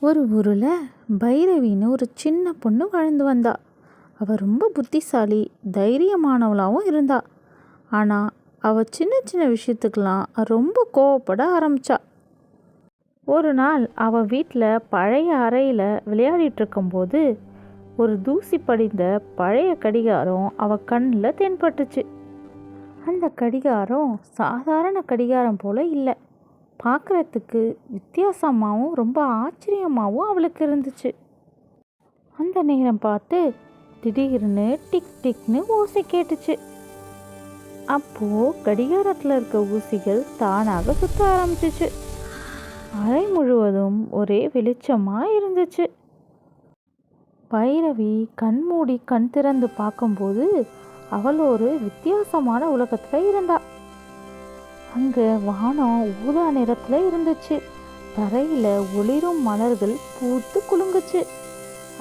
ஒரு ஊரில் பைரவின்னு ஒரு சின்ன பொண்ணு வாழ்ந்து வந்தா. அவள் ரொம்ப புத்திசாலி, தைரியமானவளாகவும் இருந்தா. ஆனால் அவள் சின்ன சின்ன விஷயத்துக்கெல்லாம் ரொம்ப கோவப்பட ஆரம்பிச்சா. ஒரு நாள் அவள் வீட்டில் பழைய அறையில் விளையாடிட்டு இருக்கும்போது ஒரு தூசி படிந்த பழைய கடிகாரம் அவள் கண்ணில் தென்பட்டுச்சு. அந்த கடிகாரம் சாதாரண கடிகாரம் போல இல்லை. பார்க்குறதுக்கு வித்தியாசமாகவும் ரொம்ப ஆச்சரியமாகவும் அவளுக்கு இருந்துச்சு. அந்த நேரம் பார்த்து திடீர்னு டிக் டிக்னு ஓசை கேட்டுச்சு. அப்போது கடிகாரத்தில் இருக்க ஊசிகள் தானாக சுத்த ஆரம்பிச்சிச்சு. அறை முழுவதும் ஒரே வெளிச்சமாக இருந்துச்சு. பைரவி கண் மூடி கண் திறந்து பார்க்கும்போது அவள் ஒரு வித்தியாசமான உலகத்தில் இருந்தா. அங்கே வானம் ஊதா நிறத்தில் இருந்துச்சு. தரையில் ஒளிரும் மலர்கள் பூத்து குலுங்குச்சு.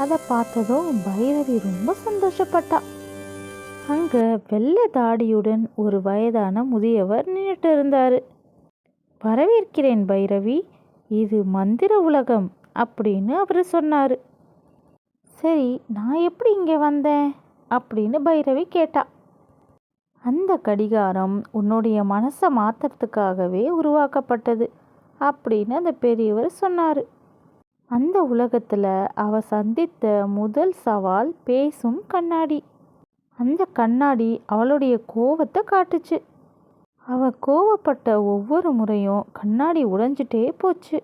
அதை பார்த்ததும் பைரவி ரொம்ப சந்தோஷப்பட்டா. அங்கே வெள்ளை தாடியுடன் ஒரு வயதான முதியவர் நின்றுட்டு இருந்தார். வரவேற்கிறேன் பைரவி, இது மந்திர உலகம் அப்படின்னு அவர் சொன்னார். சரி, நான் எப்படி இங்கே வந்தேன் அப்படின்னு பைரவி கேட்டா. அந்த கடிகாரம் உன்னுடைய மனசை மாற்றுறதுக்காகவே உருவாக்கப்பட்டது அப்படின்னு அந்த பெரியவர் சொன்னார். அந்த உலகத்தில் அவ சந்தித்த முதல் சவால் பேசும் கண்ணாடி. அந்த கண்ணாடி அவளுடைய கோவத்தை காட்டுச்சு. அவ கோவப்பட்ட ஒவ்வொரு முறையும் கண்ணாடி உடைஞ்சிட்டே போச்சு.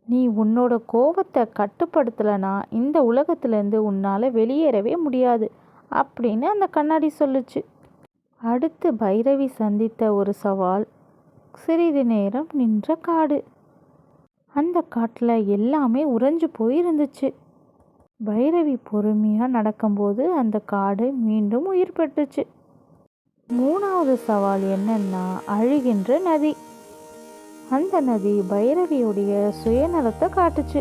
நீ உன்னோட கோவத்தை கட்டுப்படுத்தலைனா இந்த உலகத்திலேருந்து உன்னால் வெளியேறவே முடியாது அப்படின்னு அந்த கண்ணாடி சொல்லுச்சு. அடுத்து பைரவி சந்தித்த ஒரு சவால் சிறிது நேரம் நின்ற காடு. அந்த காட்டில் எல்லாமே உறைஞ்சு போயிருந்துச்சு. பைரவி பொறுமையாக நடக்கும்போது அந்த காடு மீண்டும் உயிர் பெற்றுச்சு. மூணாவது சவால் என்னன்னா அழுகின்ற நதி. அந்த நதி பைரவியுடைய சுயநலத்தை காட்டுச்சு.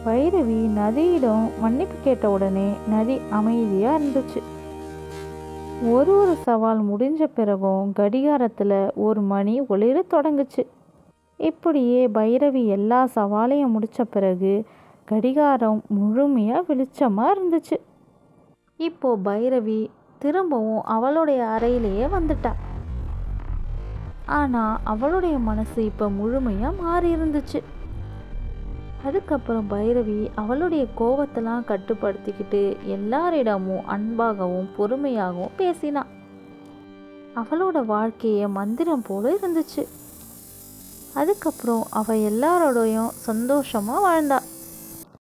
பைரவி நதியிடம் மன்னிப்பு கேட்ட உடனே நதி அமைதியாக இருந்துச்சு. ஒரு சவால் முடிஞ்ச பிறகும் கடிகாரத்தில் ஒரு மணி ஒளிர தொடங்குச்சு. இப்படியே பைரவி எல்லா சவாலையும் முடித்த பிறகு கடிகாரம் முழுமையாக வெளிச்சமாக இருந்துச்சு. இப்போ பைரவி திரும்பவும் அவளுடைய அறையிலேயே வந்துட்டா. ஆனால் அவளுடைய மனசு இப்போ முழுமையாக மாறி இருந்துச்சு. அதுக்கப்புறம் பைரவி அவளுடைய கோவத்தெல்லாம் கட்டுப்படுத்திக்கிட்டு எல்லாரிடமும் அன்பாகவும் பொறுமையாகவும் பேசினான். அவளோட வாழ்க்கையை மந்திரம் போல இருந்துச்சு. அதுக்கப்புறம் அவள் எல்லாரோடையும் சந்தோஷமாக வாழ்ந்தா.